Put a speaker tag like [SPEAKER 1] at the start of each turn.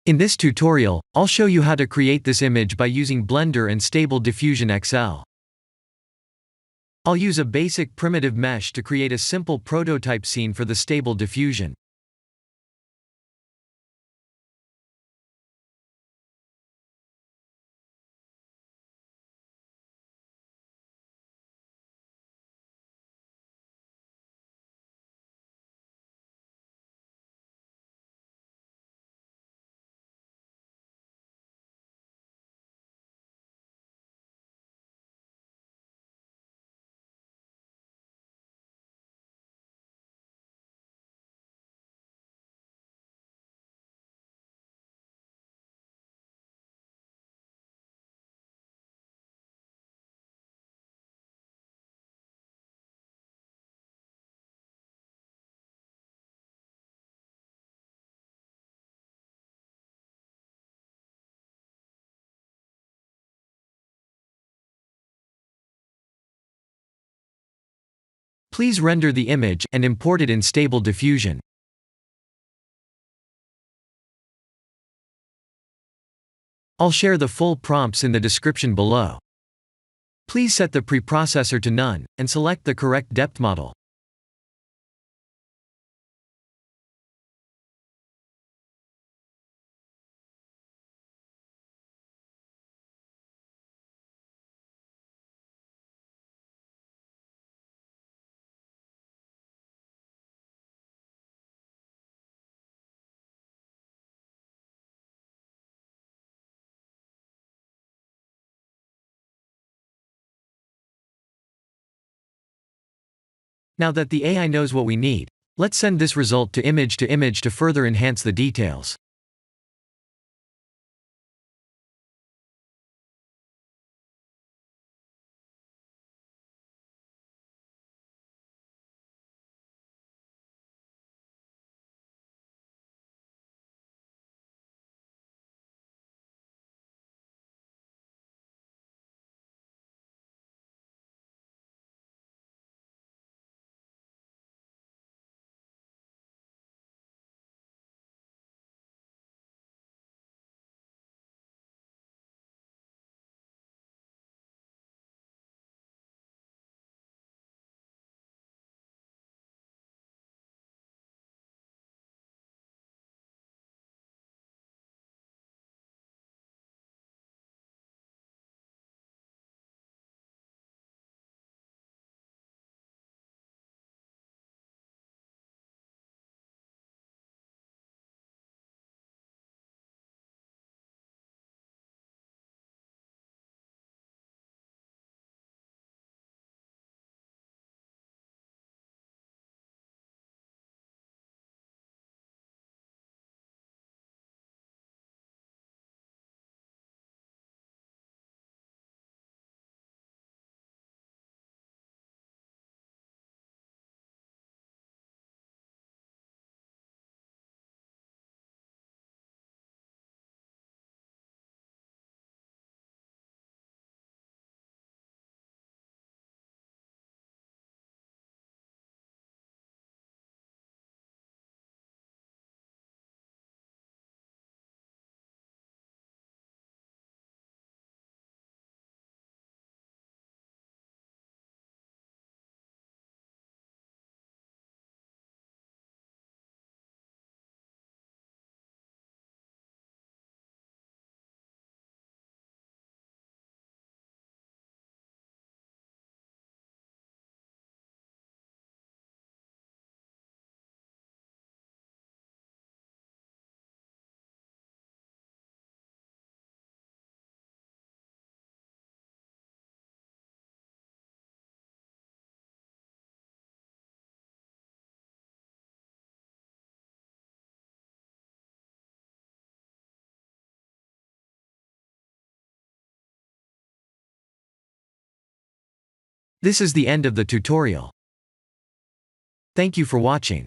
[SPEAKER 1] In this tutorial, I'll show you how to create this image by using Blender and Stable Diffusion XL. I'll use a basic primitive mesh to create a simple prototype scene for the Stable Diffusion. Please render the image and import it in Stable Diffusion. I'll share the full prompts in the description below. Please set the preprocessor to none, and select the correct depth model. Now that the AI knows what we need, let's send this result to image to further enhance the details. This is the end of the tutorial. Thank you for watching.